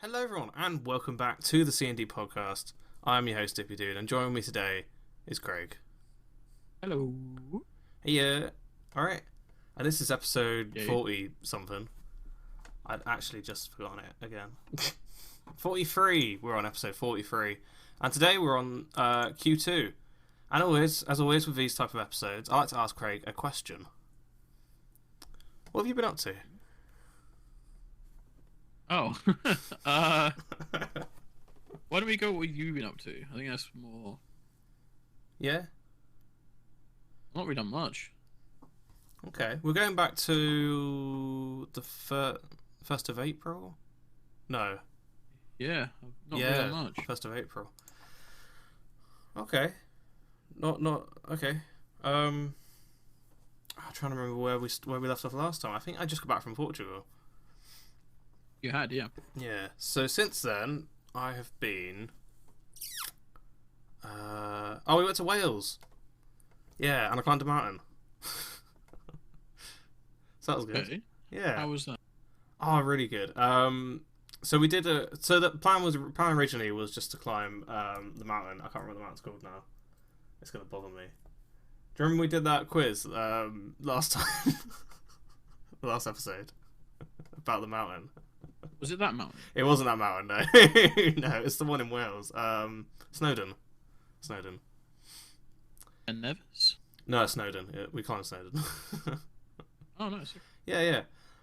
Hello, everyone, and welcome back to the C&D podcast. I'm your host, Dippidude, and joining me today is Craig. Hello. Hey, alright. And this is episode Yay. 40 something. I'd actually just forgotten it again. 43. We're on episode 43. And today we're on Q2. And as always with these type of episodes, I like to ask Craig a question. What have you been up to? Oh. Why don't we go what you've been up to? I think that's more... Yeah? I've not really done much. Okay. We're going back to the 1st of April? No. Yeah, I've not really done much. 1st of April. Okay. Okay. I'm trying to remember where we left off last time. I think I just got back from Portugal. You had, yeah. Yeah. So since then, I have been. We went to Wales. Yeah, and I climbed a mountain. So that was good. Okay. Yeah. How was that? Oh, really good. So we did So the plan originally was just to climb the mountain. I can't remember what the mountain's called now. It's gonna bother me. Do you remember we did that quiz last time? The last episode about the mountain. Was it that mountain? It wasn't that mountain, no. No, it's the one in Wales. Snowdon. And Nevis? No, Snowdon. Yeah, we climbed Snowdon. Oh, nice. Yeah.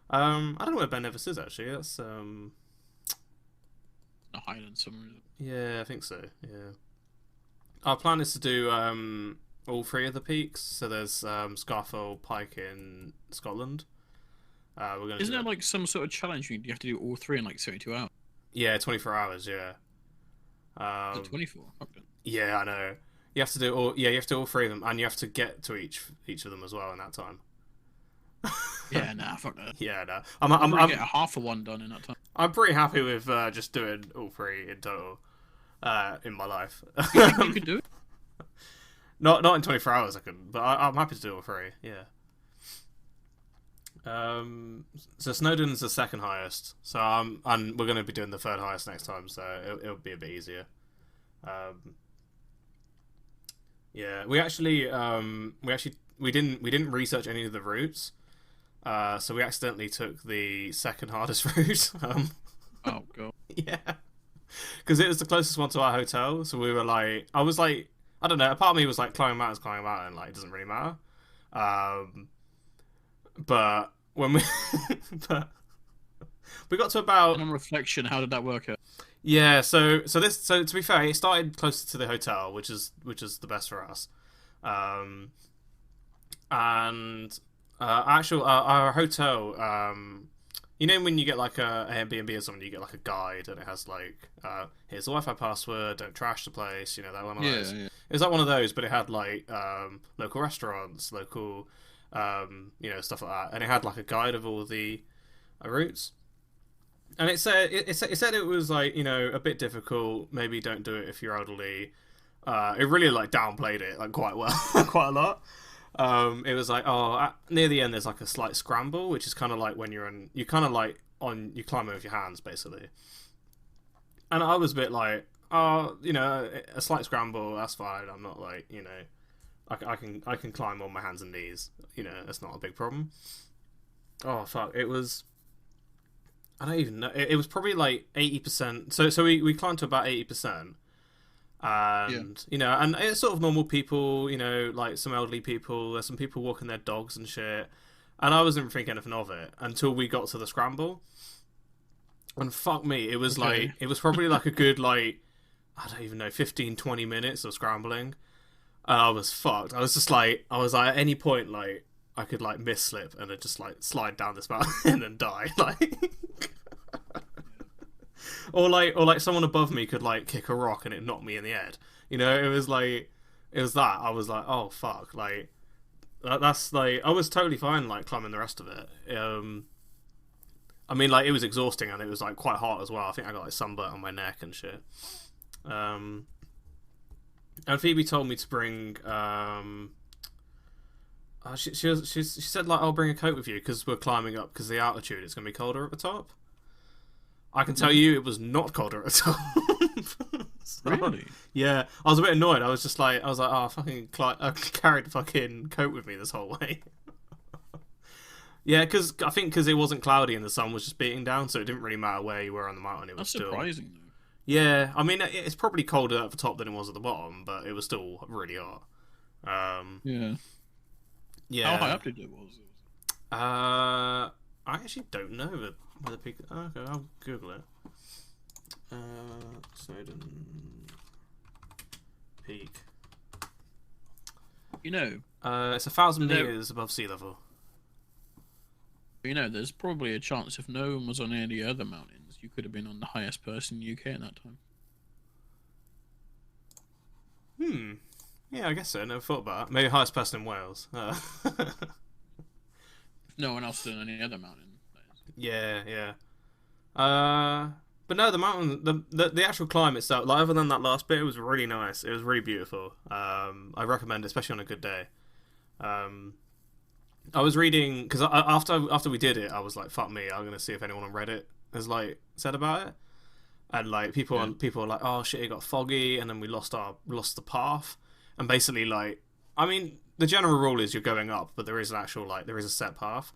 I don't know where Ben Nevis is actually. That's A highland somewhere. Yeah, I think so. Yeah. Our plan is to do all three of the peaks. So there's Scafell Pike in Scotland. We're gonna Isn't there like some sort of challenge you have to do all three in like 72 hours? Yeah, 24 hours. Yeah. Is it 24? Okay. Yeah, I know. You have to do all. Yeah, you have to do all three of them, and you have to get to each of them as well in that time. Yeah, nah, fuck that. Yeah, no. I'm get a half of one done in that time. I'm pretty happy with just doing all three in total in my life. You think you could do it? Not in 24 hours, I couldn't, but I'm happy to do all three. Yeah. So Snowdon's the second highest. So and we're going to be doing the third highest next time, so it'll be a bit easier. Yeah, we didn't research any of the routes. So we accidentally took the second hardest route. Oh god. Yeah, because it was the closest one to our hotel. So we were like, I was like, I don't know. A part of me was like, climbing mountains, like it doesn't really matter. But when but we got to about And on reflection, how did that work out? yeah. So to be fair, it started closer to the hotel, which is the best for us. And our hotel, you know when you get like a Airbnb or something, you get like a guide and it has like here's the Wi-Fi password, don't trash the place, you know, that one of those. Yeah. It was like one of those, but it had like local restaurants, local stuff like that, and it had like a guide of all the routes. And it said it was like, you know, a bit difficult. Maybe don't do it if you're elderly. It really like downplayed it like quite well, quite a lot. It was like, near the end there's like a slight scramble, which is kind of like when you climb it with your hands basically. And I was a bit like, a slight scramble, that's fine. I'm not like, you know, I can climb on my hands and knees. You know, that's not a big problem. Oh fuck! It was. I don't even know. It was probably like 80%. So we climbed to about 80%. And you know, and it's sort of normal people, you know, like some elderly people. There's some people walking their dogs and shit. And I wasn't thinking anything of it until we got to the scramble. And fuck me, it was like it was probably like a good like I don't even know 15-20 minutes of scrambling. And I was fucked. I was at any point like I could like misslip and just like slide down this mountain and die like. Or like someone above me could like kick a rock and it knocked me in the head. You know, it was that. I was like, oh fuck, like that's like I was totally fine like climbing the rest of it. I mean, like it was exhausting and it was like quite hot as well. I think I got like sunburnt on my neck and shit. And Phoebe told me to bring she said like I'll bring a coat with you because we're climbing up because the altitude it's gonna be colder at the top. I can tell you it was not colder at all. So, Really? yeah, I was a bit annoyed. I was like, oh, I carried the fucking coat with me this whole way. Yeah, I think because it wasn't cloudy and the sun was just beating down, so it didn't really matter where you were on the mountain. It was That's still surprising, though. Yeah, I mean it's probably colder at the top than it was at the bottom, but it was still really hot. Yeah. Yeah. How high up did it was? I actually don't know where the peak. Okay, I'll Google it. Snowdon Peak. You know, It's 1,000 No. meters above sea level. there's probably a chance if no one was on any other mountains, you could have been on the highest person in the UK at that time. Yeah, I guess so. Never thought about it. Maybe highest person in Wales. If no one else was on any other mountain. Yeah, yeah. But no, the mountain, the actual climb itself, like other than that last bit, it was really nice. It was really beautiful. I recommend it, especially on a good day. I was reading because after we did it, I was like, "Fuck me!" I'm gonna see if anyone on Reddit has like said about it, and like people are like, "Oh shit, it got foggy, and then we lost the path." And basically, like, I mean, the general rule is you're going up, but there is a set path.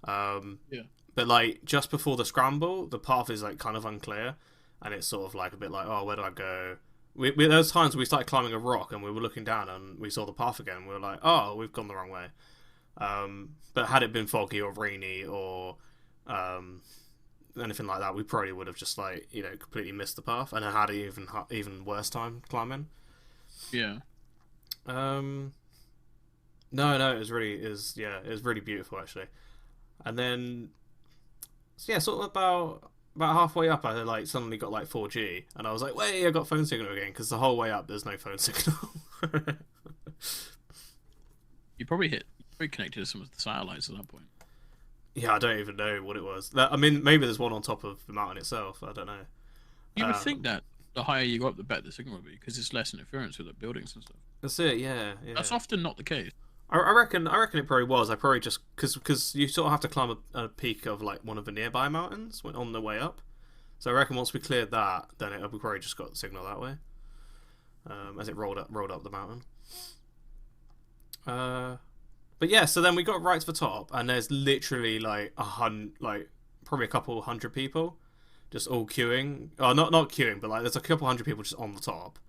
Yeah. But like just before the scramble, the path is like kind of unclear, and it's sort of like a bit like, oh, where do I go? There was times we started climbing a rock and we were looking down and we saw the path again. We were like, oh, we've gone the wrong way. But had it been foggy or rainy or anything like that, we probably would have just like completely missed the path and had an even worse time climbing. Yeah. No, it was really beautiful actually. And then, so yeah, sort of about halfway up, I like suddenly got like 4G, and I was like, "Wait, I got phone signal again!" Because the whole way up, there's no phone signal. You probably connected to some of the satellites at that point. Yeah, I don't even know what it was. I mean, maybe there's one on top of the mountain itself. I don't know. You would think that the higher you go up, the better the signal would be, because it's less interference with the buildings and stuff. That's it. Yeah. That's often not the case. I reckon it probably was. I probably just because you sort of have to climb a peak of like one of the nearby mountains on the way up. So I reckon once we cleared that, then we probably just got the signal that way, as it rolled up the mountain. But yeah, so then we got right to the top, and there's literally like probably a couple hundred people, just all queuing. Oh, not queuing, but like there's a couple hundred people just on the top.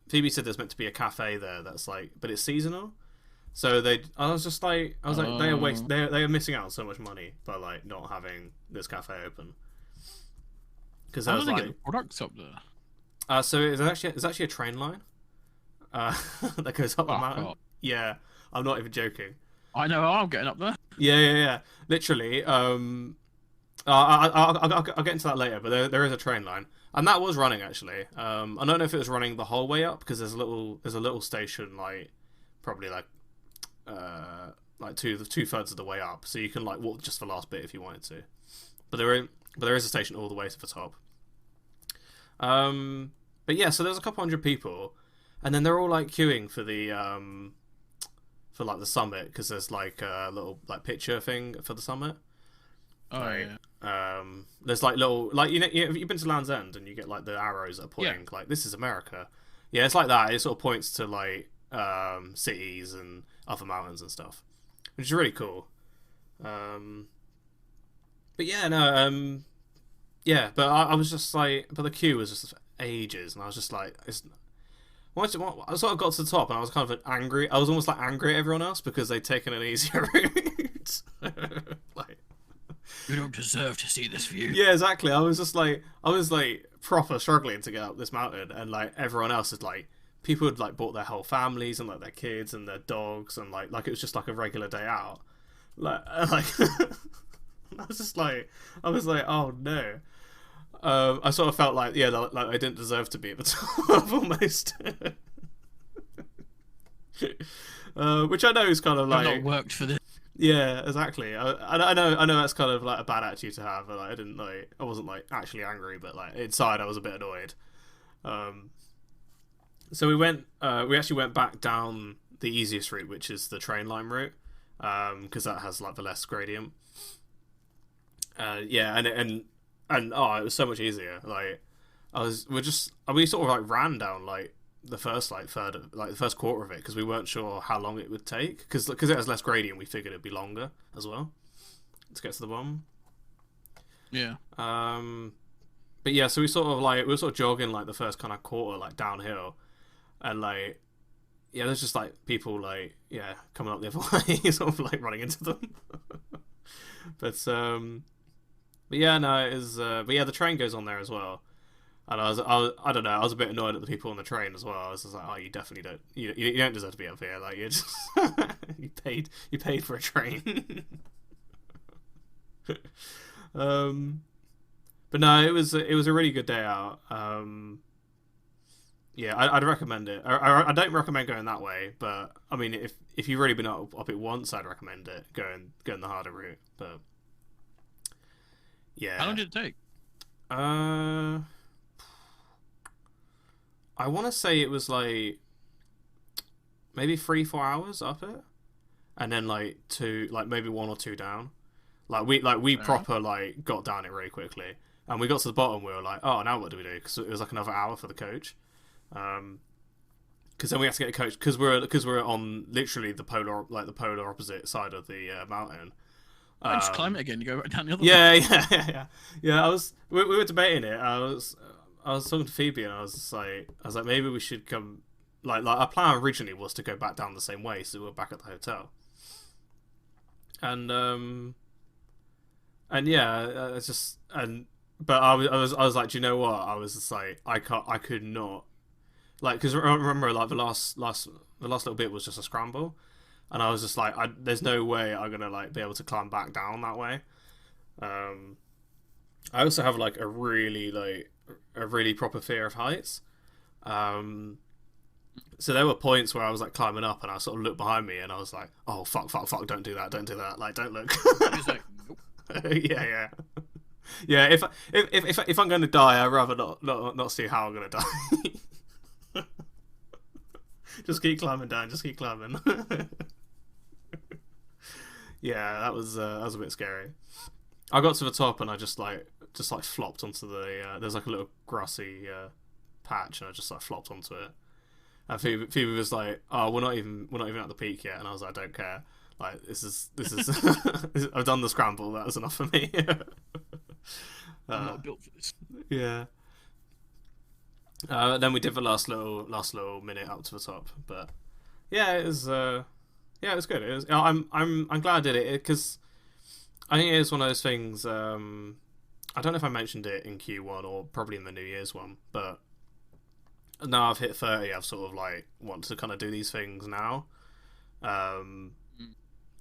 Phoebe said there's meant to be a cafe there that's like, but it's seasonal. So they are missing out on so much money by like not having this cafe open. Because How do they get the products up there? So it's actually a train line that goes up the mountain. God. Yeah, I'm not even joking. I know I'm getting up there. Yeah. Literally. I'll get into that later, but there is a train line, and that was running actually. I don't know if it was running the whole way up because there's a little station like probably like two-thirds of the way up, so you can like walk just the last bit if you wanted to. But there is a station all the way to the top. But yeah, so there's a couple hundred people, and then they're all like queuing for the for like the summit because there's like a little like picture thing for the summit. Oh Like, yeah. there's like little like you've been to Land's End and you get like the arrows that are pointing like this is America. Yeah, it's like that. It sort of points to like cities and other mountains and stuff, which is really cool. But yeah, no, yeah, but I was just like, but the queue was just ages, and I was just like, I sort of got to the top, and I was kind of angry. I was almost like angry at everyone else because they'd taken an easier route. Like, You don't deserve to see this view. yeah, exactly. I was like proper struggling to get up this mountain, and like everyone else is like, people had like brought their whole families and like their kids and their dogs, and like it was just like a regular day out. Like I was like, oh no. I sort of felt like, yeah, like I didn't deserve to be at the top almost. Which I know is kind of like I've not worked for this. yeah, exactly. I know that's kind of like a bad attitude to have. But like, I wasn't like actually angry, but like inside I was a bit annoyed. So we actually went back down the easiest route, which is the train line route, because that has like the less gradient. Yeah, and and it was so much easier. Like we sort of like ran down like the first like third of, like the first quarter of it because we weren't sure how long it would take because it has less gradient. We figured it'd be longer as well to get to the bottom. Yeah. But yeah, so we were sort of jogging like the first kind of quarter like downhill, and like yeah, there's just like people like coming up the other way, sort of like running into them. But yeah, no, it is. But yeah, the train goes on there as well, and I don't know, I was a bit annoyed at the people on the train as well. I was just like, oh, you definitely don't, you don't deserve to be up here. Like you just you paid for a train. But no, it was a really good day out. Yeah, I'd recommend it. I don't recommend going that way, but I mean, if you've already been up it once, I'd recommend it going the harder route. But yeah, How long did it take? I want to say it was like maybe 3-4 hours up it, and then like maybe 1 or 2 down. We proper like got down it really quickly, and we got to the bottom. We were like, oh, now what do we do? Because it was like another hour for the coach. Because then we had to get a coach because we're on literally the polar opposite side of the mountain. Just climb it again. You go right down the other way. Yeah. We were debating it. I was talking to Phoebe and I was like maybe we should come. Like our plan originally was to go back down the same way, so we were back at the hotel. And yeah, but I was like, do you know what? I was just like, I could not. Like, because remember, like the last little bit was just a scramble, and I was just like, there's no way I'm gonna like be able to climb back down that way. I also have like a really proper fear of heights. So there were points where I was like climbing up, and I sort of looked behind me, and I was like, oh fuck, don't do that, like don't look. He's like, nope. Yeah. If I'm gonna die, I'd rather not see how I'm gonna die. Just keep climbing down. Just keep climbing. Yeah, that was a bit scary. I got to the top and I just flopped onto the. There's like a little grassy patch, and I just like flopped onto it. And Phoebe was like, "Oh, we're not even at the peak yet," and I was like, "I don't care. Like this is I've done the scramble. That was enough for me." I'm not built for this. Yeah. Then we did the last little minute up to the top, but yeah, it was good. It was. I'm glad I did it because I think it is one of those things. I don't know if I mentioned it in Q1 or probably in the New Year's one, but now I've hit 30, I've sort of like want to kind of do these things now. I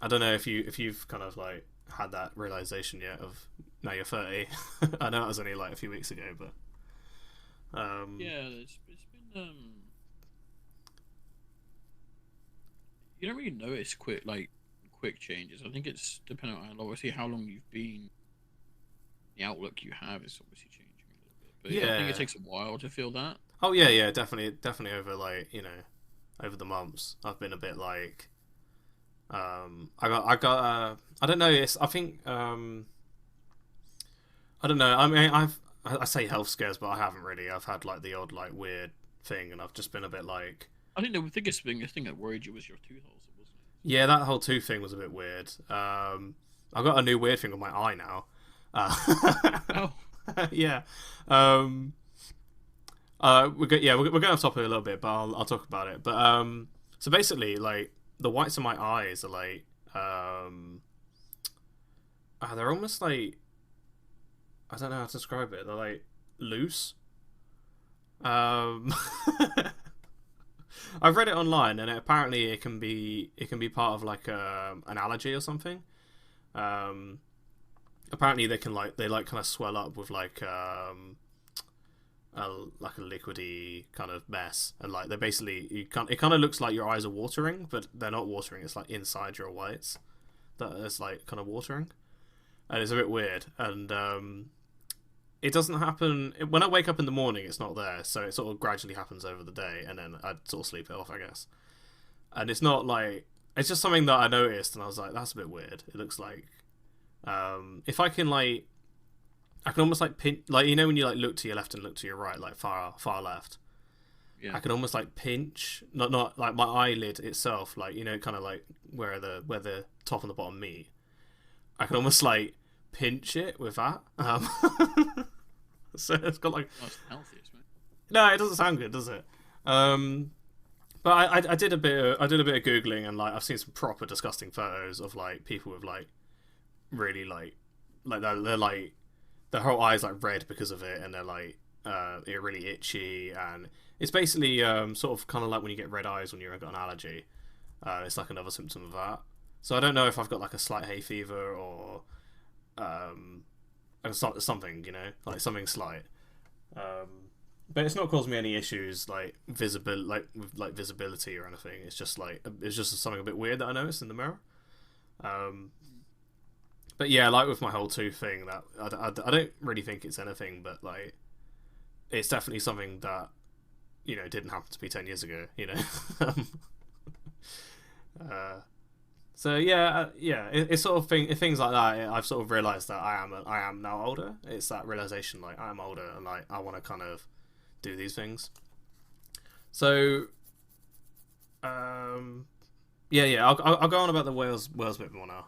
don't know if you've kind of like had that realization yet of now you're 30. I know it was only like a few weeks ago, but. Yeah, it's been you don't really notice quick changes. I think it's dependent on obviously how long you've been. The outlook you have is obviously changing a little bit, but yeah. I think it takes a while to feel that. Oh yeah, definitely over like over the months I've been a bit like I got I don't know. I think I don't know. I mean I say health scares, but I haven't really. I've had like the odd like weird thing, and I've just been a bit like. I think the biggest thing that worried you was your tooth ulcer, wasn't it? Yeah, that whole tooth thing was a bit weird. I've got a new weird thing on my eye now. Oh. Yeah. We're going off topic a little bit, but I'll talk about it. But so basically, like the whites of my eyes are like they're almost like. I don't know how to describe it. They're like loose. I've read it online, and apparently it can be part of like an allergy or something. Apparently they kind of swell up with like a liquidy kind of mess, and like they basically it kind of looks like your eyes are watering, but they're not watering. It's like inside your whites that is like kind of watering, and it's a bit weird. And it doesn't happen when I wake up in the morning. It's not there, so it sort of gradually happens over the day, and then I sort of sleep it off, I guess. And it's not like it's just something that I noticed, and I was like, that's a bit weird. It looks like if I can like I can almost like pinch, like you know when you like look to your left and look to your right, like far left. Yeah. I can almost like pinch, not like my eyelid itself, like you know, kind of like where the top and the bottom meet. I can almost like pinch it with that. So it's got like. Oh, it's healthiest, mate. No, it doesn't sound good, does it? But I did a bit of googling, and like I've seen some proper disgusting photos of like people with like really like they're like their whole eyes like red because of it, and they're like they're really itchy, and it's basically sort of kind of like when you get red eyes when you've got an allergy. It's like another symptom of that. So I don't know if I've got like a slight hay fever or something, you know, like something slight. But it's not caused me any issues like with visibility or anything. It's just something a bit weird that I noticed in the mirror. But yeah, like with my whole tooth thing, that I don't really think it's anything, but like it's definitely something that you know didn't happen to me 10 years ago. You know. So yeah, it's sort of things like that. I've sort of realised that I am now older. It's that realisation, like I am older, and like I want to kind of do these things. So, yeah. I'll go on about the Wales bit more now.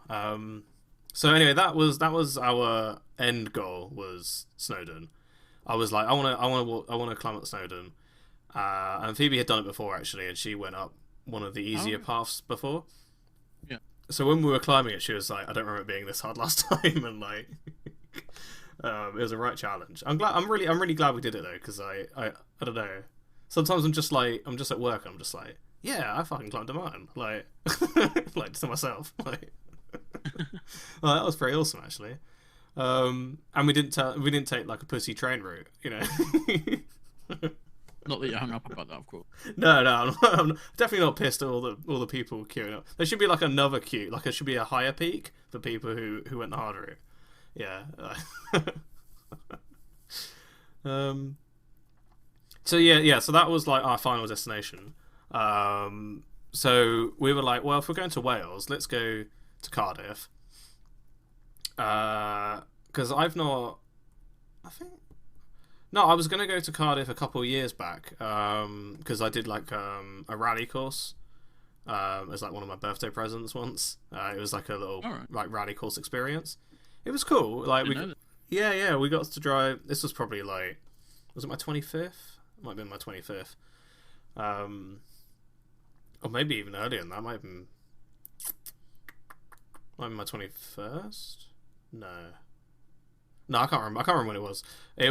So anyway, that was our end goal was Snowdon. I was like, I want to climb up Snowdon, and Phoebe had done it before actually, and she went up one of the easier paths before. Yeah. So when we were climbing it, she was like, I don't remember it being this hard last time, and like. It was a right challenge. I'm really glad we did it though, because I don't know. Sometimes I'm just at work and I'm just like, yeah, I fucking climbed a mountain, like, like to myself, like, well, that was pretty awesome actually. And we didn't take like a pussy train route, you know. Not that you're hung up about that, of course. No, I'm definitely not pissed at all the people queuing up. There should be like another queue, like it should be a higher peak for people who went the hard route. Yeah. So yeah. So that was like our final destination. So we were like, well, if we're going to Wales, let's go to Cardiff. Because I've not. I was gonna go to Cardiff a couple of years back. Because I did like a rally course. As like one of my birthday presents once. It was like a little like rally course experience. It was cool. Like we got to drive. This was probably like, was it my 25th? It might have been my 25th. Or maybe even earlier than that. Might have been my 21st. No, I can't remember. I can't remember when it was. It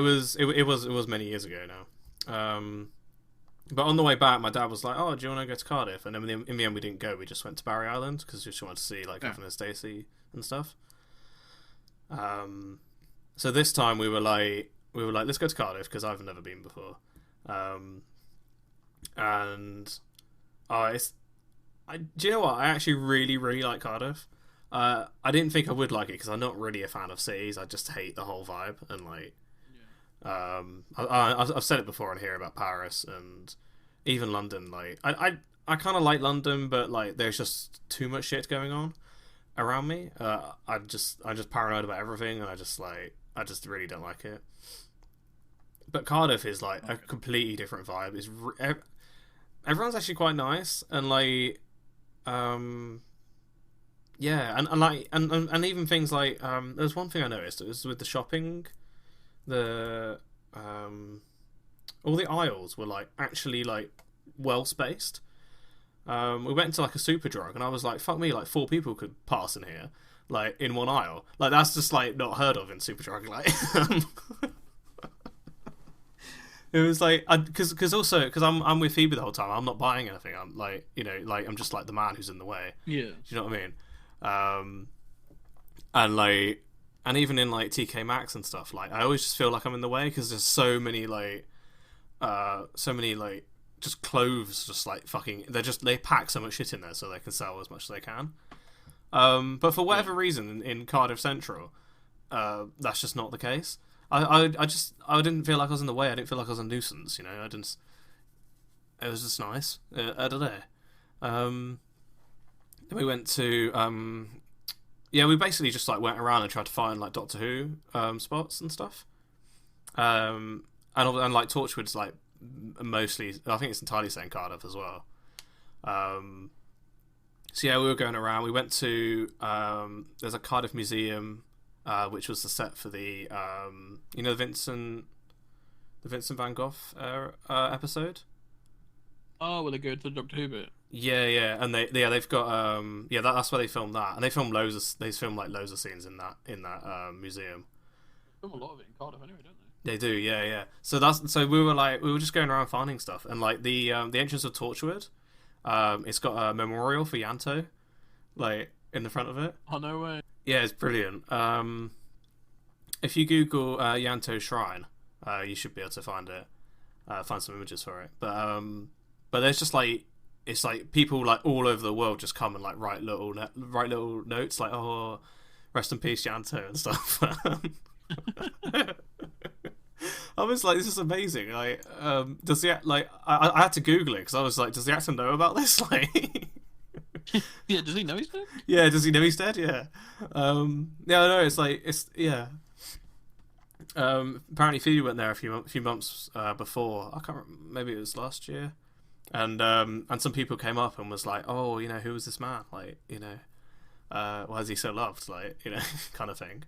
was many years ago now. But on the way back, my dad was like, "Oh, do you want to go to Cardiff?" And then in the end, we didn't go. We just went to Barry Island because we just wanted to see like Evan and Stacey and stuff. So this time we were like, let's go to Cardiff because I've never been before. Do you know what? I actually really, really like Cardiff. I didn't think I would like it because I'm not really a fan of cities. I just hate the whole vibe and like. I've said it before on here about Paris and even London. Like I kind of like London, but like there's just too much shit going on around me. I'm just paranoid about everything, and I just really don't like it. But Cardiff is like a completely different vibe. Everyone's actually quite nice, and like, yeah, and even things like there's one thing I noticed. It was with the shopping, all the aisles were like actually like well spaced. We went into like a Superdrug, and I was like, "Fuck me!" Like 4 people could pass in here, like in one aisle. Like that's just like not heard of in Superdrug. Like, it was like because I'm with Phoebe the whole time. I'm not buying anything. I'm like like I'm just like the man who's in the way. Yeah. Do you know what I mean? And like, and even in like TK Maxx and stuff, like I always just feel like I'm in the way because there's so many just clothes, just like fucking. They pack so much shit in there so they can sell as much as they can. But for whatever reason, in Cardiff Central, that's just not the case. I didn't feel like I was in the way. I didn't feel like I was a nuisance. You know, it was just nice. I don't know. Then we went to yeah, we basically just like went around and tried to find like Doctor Who spots and stuff. And like Torchwood's like mostly, I think it's entirely set in Cardiff as well. So yeah, we were going around. We went to there's a Cardiff museum, which was the set for the the Vincent van Gogh episode. Oh, well, they go to the Doctor Who bit. Yeah, and they've got that's where they filmed that, and they filmed loads of scenes in that museum. They film a lot of it in Cardiff anyway, don't they? They do, yeah. So we were just going around finding stuff, and like the entrance of Torchwood, it's got a memorial for Yanto, like in the front of it. Oh, no way. Yeah, it's brilliant. If you Google Yanto Shrine, you should be able to find it, find some images for it. But there's just like, it's like people like all over the world just come and like write little notes like, oh, rest in peace Yanto and stuff. I was like, this is amazing. Like, does the like I had to Google it because I was like, does the actor know about this? Like, yeah, does he know he's dead? Yeah, does he know he's dead? Yeah. No, it's like yeah. Apparently Phoebe went there a few months before. I can't remember, maybe it was last year. And some people came up and was like, oh, who was this man? Like, why is he so loved? Like, kind of thing.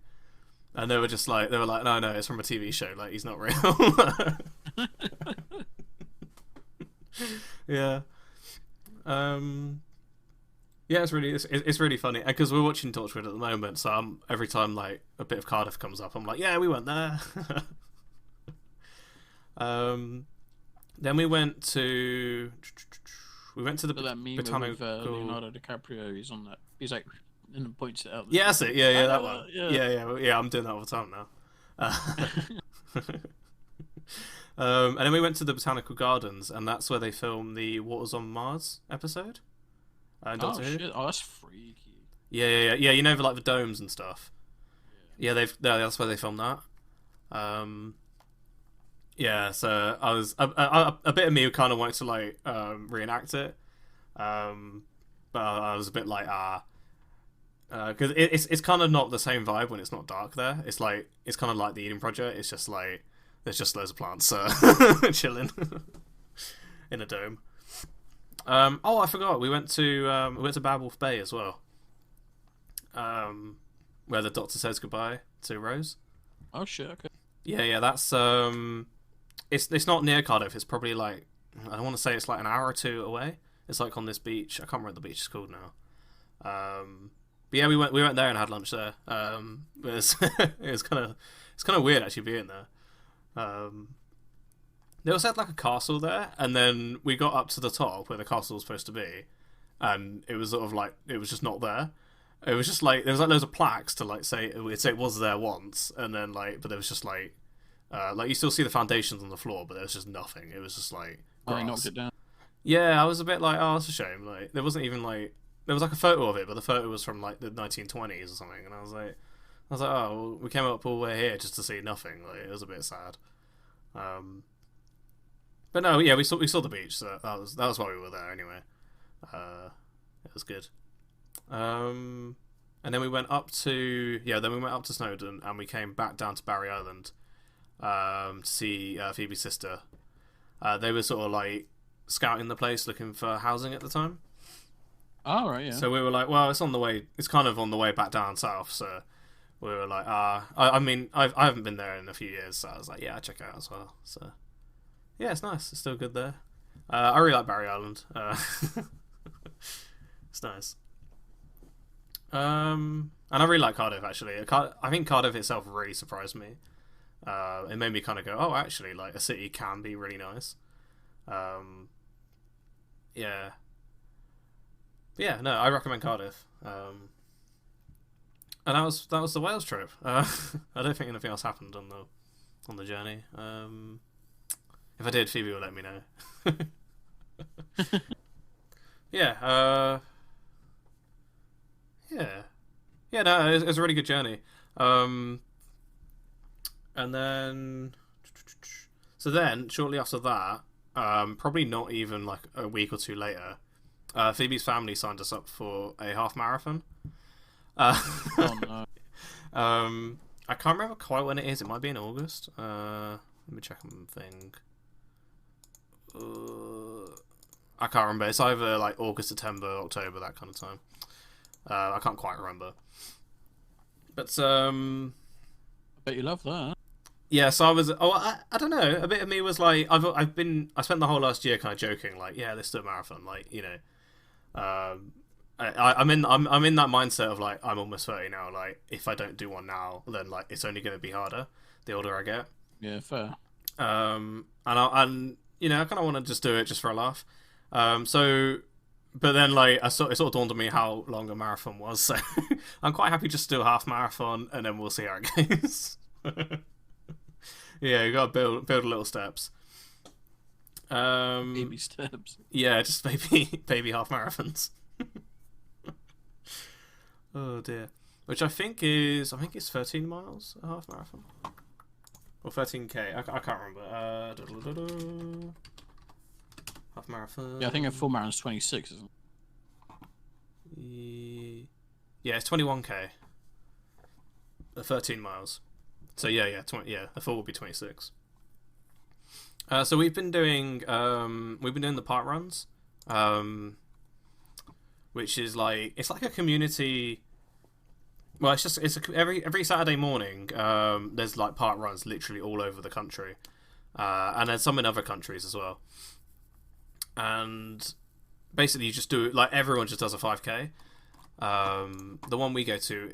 And they were like, no, it's from a TV show. Like, he's not real. Yeah. Yeah, it's really funny because we're watching Torchwood at the moment. So every time like a bit of Cardiff comes up, I'm like, yeah, we went there. Then we went to the that meme botanical. with Leonardo DiCaprio. He's on that. He's like, and points it out. Yeah, that's it. Yeah, that one. Yeah. I'm doing that all the time now. And then we went to the botanical gardens, and that's where they filmed the Waters on Mars episode. Oh shit! Oh, that's freaky. Yeah. Like the domes and stuff. Yeah, that's where they filmed that. Yeah, so I was a bit of me who kind of wanted to like reenact it, but I was a bit like because it's kind of not the same vibe when it's not dark there. It's kind of like the Eden Project. It's just like there's just loads of plants chilling in a dome. Oh, I forgot. We went to Bad Wolf Bay as well, where the Doctor says goodbye to Rose. Oh shit! Okay. Yeah. That's it's not near Cardiff. It's probably like, I don't want to say it's like an hour or two away. It's like on this beach. I can't remember what the beach is called now. But yeah, we went there and had lunch there. It was kind of weird actually being there. They also had like a castle there, and then we got up to the top where the castle was supposed to be, and it was sort of like it was just not there. It was just like there was like loads of plaques to like say it was there once, and then like, but there was just like you still see the foundations on the floor, but there was just nothing. It was just like grass. Oh, he knocked it down. Yeah, I was a bit like, oh, that's a shame. Like there wasn't even like, there was like a photo of it, but the photo was from like the 1920s or something, and I was like, oh, well, we came up all the way here just to see nothing. Like it was a bit sad. But no, yeah, we saw the beach, so that was why we were there anyway. It was good. And then we went up to Snowdon, and we came back down to Barry Island to see Phoebe's sister. They were sort of like scouting the place, looking for housing at the time. Oh right, yeah. So we were like, well, it's on the way. It's kind of on the way back down south. So we were like, I mean, I haven't been there in a few years, so I was like, yeah, I'll check it out as well. So. Yeah, it's nice. It's still good there. I really like Barry Island. It's nice. And I really like Cardiff, actually. I think Cardiff itself really surprised me. It made me kind of go, oh, actually, like, a city can be really nice. Yeah. But yeah, no, I recommend Cardiff. And that was the Wales trip. I don't think anything else happened on the journey. If I did, Phoebe will let me know. Yeah. Yeah, no, it was a really good journey. And then... So then, shortly after that, probably not even like a week or two later, Phoebe's family signed us up for a half marathon. Oh no. I can't remember quite when it is. It might be in August. Let me check on the thing. I can't remember. It's either like August, September, October, that kind of time. I can't quite remember. But I bet you love that. yeah. So I was. Oh, I don't know. A bit of me was like, I spent the whole last year kind of joking, like, yeah, let's do a marathon, like, you know. I'm in that mindset of like I'm almost 30 now. Like if I don't do one now, then like it's only going to be harder the older I get. Yeah, fair. And you know I kind of want to just do it just for a laugh. So, but then like it sort of dawned on me how long a marathon was. So I'm quite happy just to do a half marathon and then we'll see how it goes. Yeah, you got to build little steps. Baby steps. Yeah, just baby half marathons. Oh dear. Which I think it's 13 miles a half marathon. Or 13k. I can't remember. Half marathon. Yeah, I think a full marathon's 26, isn't it? Yeah, it's 21k. 13 miles. So yeah, 20, yeah, a full will be 26. So we've been doing the park runs, which is like it's like a community. Well, every Saturday morning. There's like park runs literally all over the country, and then some in other countries as well. And basically, you just do like everyone just does a 5k. The one we go to,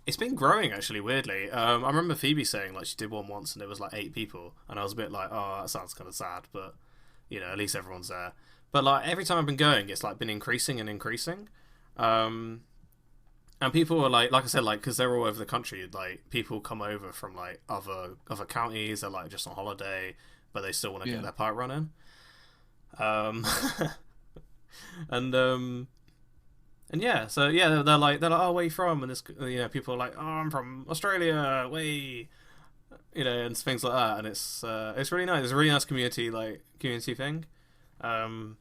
it's been growing actually. Weirdly, I remember Phoebe saying like she did one once and there was like 8 people, and I was a bit like, oh, that sounds kind of sad, but you know, at least everyone's there. But like every time I've been going, it's like been increasing and increasing. And people are like I said, like because they're all over the country. Like people come over from like other counties. They're like just on holiday, but they still want to get their park run in. And yeah, so yeah, they're like, oh, where are you from? And this, you know, people are like, oh, I'm from Australia, way, you know, and things like that. And it's really nice. It's a really nice community thing. And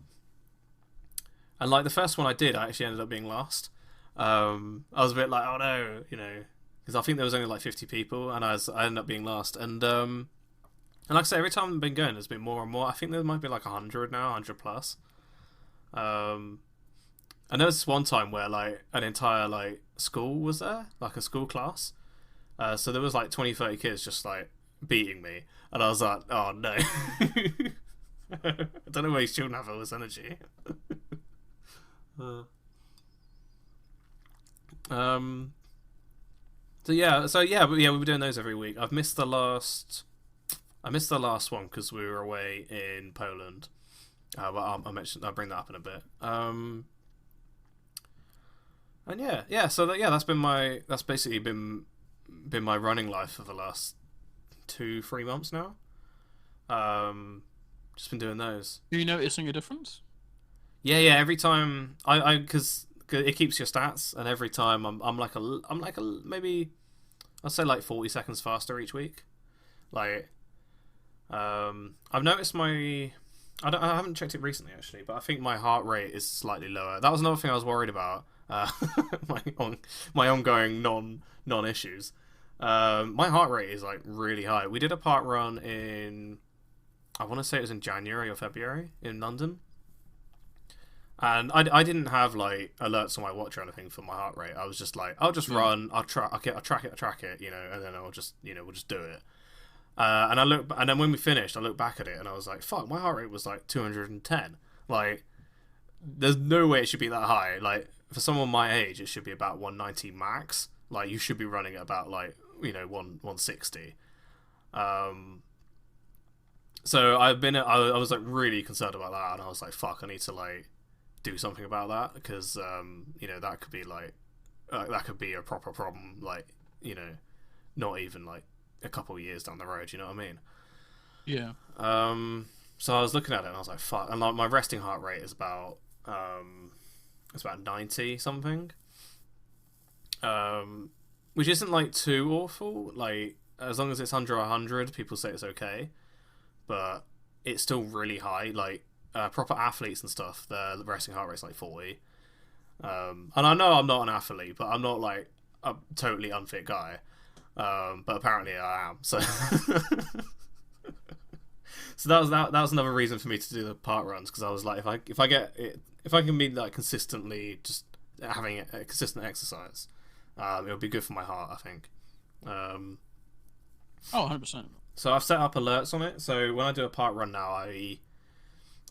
like the first one I did, I actually ended up being last. I was a bit like, oh no, you know, because I think there was only like 50 people, and I ended up being last. And like I say, every time I've been going, there's been more and more. I think there might be like 100 now, 100 plus. And there was this one time where like an entire like school was there, like a school class. So there was like 20, 30 kids just like beating me, and I was like, oh no. I don't know where these children have all this energy. So yeah, we were doing those every week. I missed the last one because we were away in Poland. But I'll bring that up in a bit. And that's basically been my running life for the last 2-3 months now. Just been doing those. Are you noticing a difference? Yeah. Every time because it keeps your stats, and every time I'm like maybe I'll say like 40 seconds faster each week. Like, I've noticed I haven't checked it recently actually, but I think my heart rate is slightly lower. That was another thing I was worried about. My ongoing non issues. My heart rate is like really high. We did a park run in, I want to say it was in January or February in London, and I didn't have like alerts on my watch or anything for my heart rate. I was just like, I'll just run. I'll track it, you know, and then we'll just do it. And then when we finished, I looked back at it and I was like, fuck, my heart rate was like 210. Like, there's no way it should be that high. Like, for someone my age, it should be about 190 max. Like, you should be running at about like, you know, 160. So I was like really concerned about that, and I was like, fuck, I need to like do something about that, because you know, that could be like that could be a proper problem, like, you know, not even like a couple of years down the road, you know what I mean? Yeah. So I was looking at it and I was like, fuck, and like my resting heart rate is about it's about 90 something, which isn't like too awful. Like, as long as it's under 100, people say it's okay, but it's still really high. Like, proper athletes and stuff, their resting heart rate's like 40. And I know I'm not an athlete, but I'm not like a totally unfit guy, but apparently I am. So, so that was another reason for me to do the park runs, because I was like, if I can be like consistently just having a consistent exercise, it'll be good for my heart, I think. 100%. So I've set up alerts on it. So when I do a park run now, I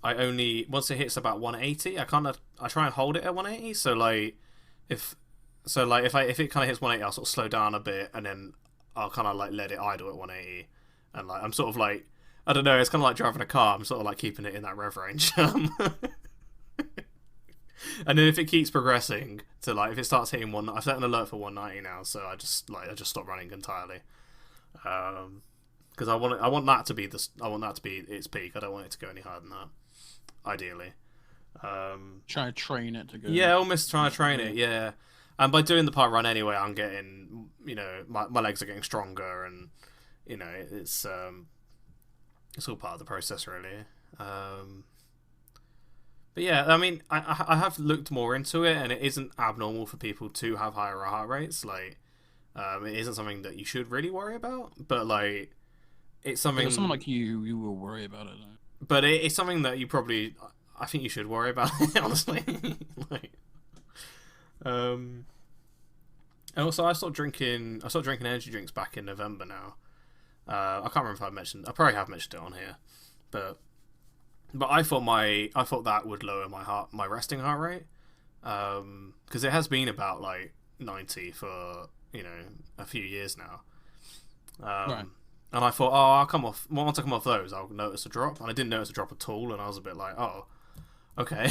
only, once it hits about 180, I try and hold it at 180. So like if it kind of hits 180, I'll sort of slow down a bit, and then I'll kind of like let it idle at 180, and like I'm sort of like, I don't know, it's kind of like driving a car. I'm sort of like keeping it in that rev range. And then if it keeps progressing to like, if it starts hitting one, I've set an alert for 190 now, so I just stop running entirely. Because I want that to be its peak. I don't want it to go any higher than that, ideally. Try to train it to go. Yeah, almost trying to train it. Yeah, and by doing the park run anyway, I'm getting, my legs are getting stronger, and it's all part of the process, really. But yeah, I mean, I have looked more into it, and it isn't abnormal for people to have higher heart rates. Like, it isn't something that you should really worry about, but like, it's something. Someone like you will worry about it, though. But it's something that you probably, I think you should worry about it, honestly. Like, and also I started drinking energy drinks back in November now. I can't remember if I probably have mentioned it on here, but I thought that would lower my resting heart rate, because it has been about like 90 for a few years now. Right. And I thought, I'll come off. Once I come off those, I'll notice a drop. And I didn't notice a drop at all, and I was a bit like, oh, okay.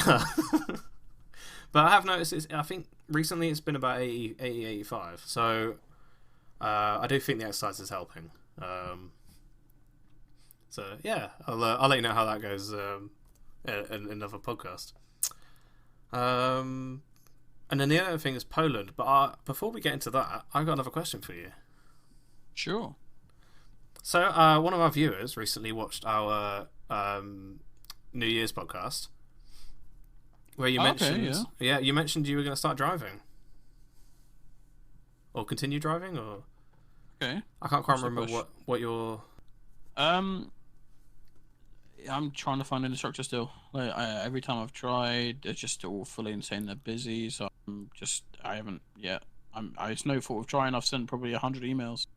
But I have noticed, I think recently it's been about 80, 85. So I do think the exercise is helping. So yeah, I'll let you know how that goes in another podcast. And then the other thing is Poland. But before we get into that, I've got another question for you. Sure. So, one of our viewers recently watched our New Year's podcast, where you mentioned, you mentioned you were going to start driving, or continue driving, or I can't quite remember what your. I'm trying to find an instructor still. Like, every time I've tried, it's just all fully insane. They're busy, so I haven't yet. It's no fault of trying. I've sent probably 100 emails.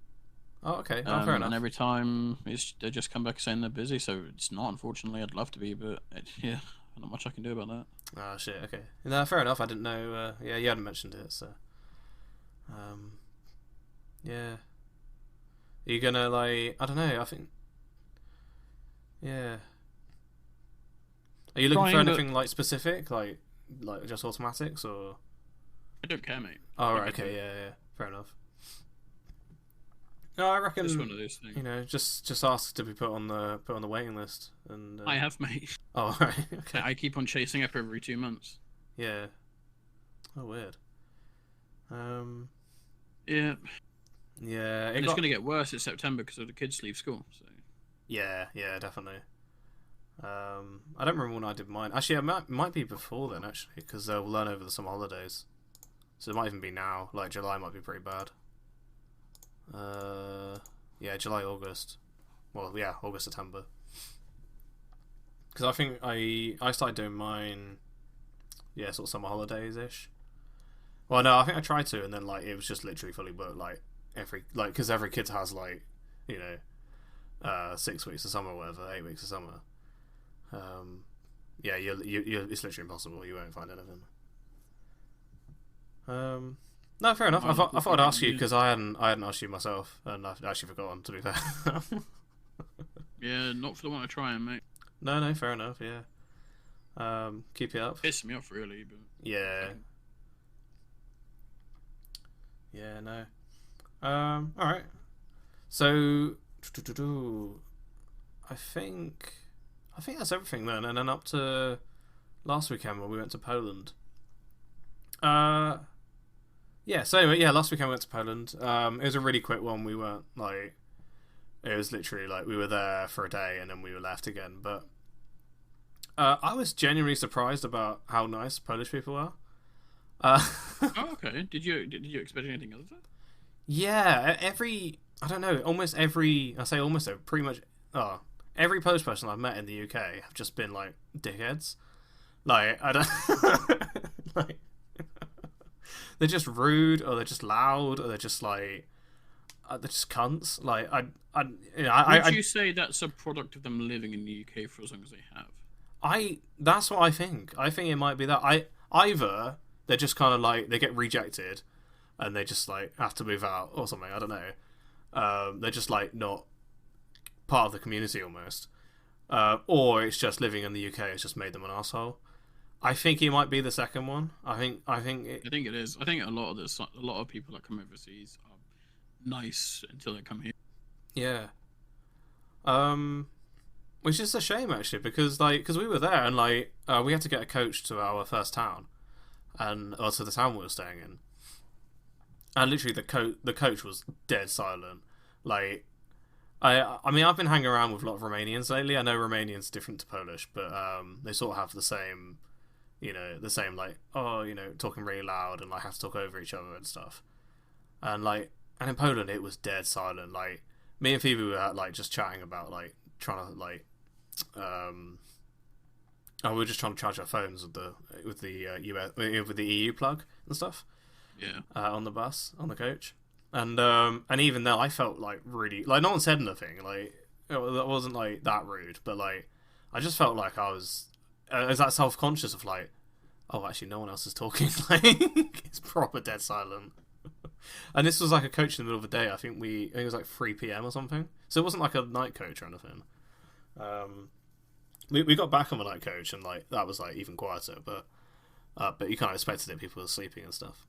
Oh, okay. Fair enough. And every time they just come back saying they're busy, so it's not. Unfortunately, I'd love to be, but not much I can do about that. Oh shit. Okay. No, fair enough. I didn't know. Yeah, you hadn't mentioned it, so. Yeah. Are you gonna like? I don't know. I think. Yeah. Are you looking for anything like specific, like just automatics, or? I don't care, mate. Oh, right. Okay. Yeah. Fair enough. No, I reckon it's one of those things. Just ask to be put on the waiting list, and I have, mate. Oh, right. Okay. I keep on chasing up every 2 months. Yeah. Oh, weird. Yeah. Yeah. It's going to get worse in September because of the kids leave school. So. Yeah, definitely. I don't remember when I did mine. Actually, it might be before then, actually, because they'll learn over the summer holidays. So it might even be now. Like, July might be pretty bad. Yeah, July, August. Well, yeah, August, September. Because I think I started doing mine, yeah, sort of summer holidays-ish. Well, no, I think I tried to, and then, like, it was just literally fully booked, because every kid has, 6 weeks of summer or whatever, 8 weeks of summer. Yeah, it's literally impossible. You won't find anything. No, fair enough. I thought I'd ask you because I hadn't asked you myself, and I've actually forgotten, to be fair. Yeah, not for the one I try and mate. No, fair enough. Yeah. Keep it up. Pissing me off, really, but yeah. Yeah, no. All right. So, I think that's everything then, and then up to last weekend when we went to Poland. Yeah, so anyway, last weekend we went to Poland. It was a really quick one. We weren't it was literally we were there for a day and then we were left again. But I was genuinely surprised about how nice Polish people are. Uh, Oh, okay. Did you expect anything other than yeah, I don't know, I say almost every, pretty much, oh, every Polish person I've met in the UK have just been like dickheads. Like I don't like they're just rude or they're just loud or they're just like they're just cunts. Like I you know Would you say that's a product of them living in the UK for as long as they have? I that's what I think. I think it might be that either they're just kind of like they get rejected and they just like have to move out or something. I don't know. They're just like not part of the community almost, or it's just living in the UK. It's just made them an asshole. I think it might be the second one. I think I think it is. I think a lot of people that come overseas are nice until they come here. yeah. Um, which is a shame actually because we were there and we had to get a coach to our first town and or to the town we were staying in, and literally the coach was dead silent. Like I mean I've been hanging around with a lot of Romanians lately. I know Romanian's different to Polish, but they sort of have the same, the same like talking really loud and like have to talk over each other and stuff. And and in Poland it was dead silent. Like me and Phoebe were like just chatting about like trying to um we were just trying to charge our phones with the US with the EU plug and stuff. Yeah. On the bus, on the coach, and even though I felt like really like no one said anything, like that wasn't like that rude, but like I just felt like I was that self conscious of like, oh actually no one else is talking, like it's proper dead silent. And this was like a coach in the middle of the day. I think it was like 3 p.m. or something, so it wasn't like a night coach or anything. We got back on the night coach and like that was like even quieter, but you kind of expected it. People were sleeping and stuff.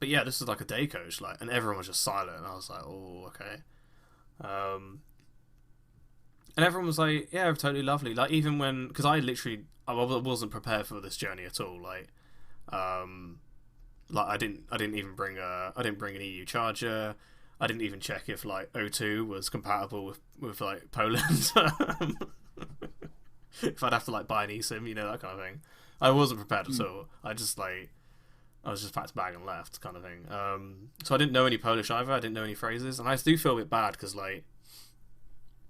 But yeah, this is like a day coach, like, and everyone was just silent. And I was like, oh, okay. And everyone was like, yeah, totally lovely. Like even because I wasn't prepared for this journey at all. Like I didn't even bring an EU charger. I didn't even check if like O2 was compatible with like Poland. If I'd have to like buy an eSIM, that kind of thing. I wasn't prepared at all. I was just packed a bag and left, kind of thing. So I didn't know any Polish either. I didn't know any phrases, and I do feel a bit bad because like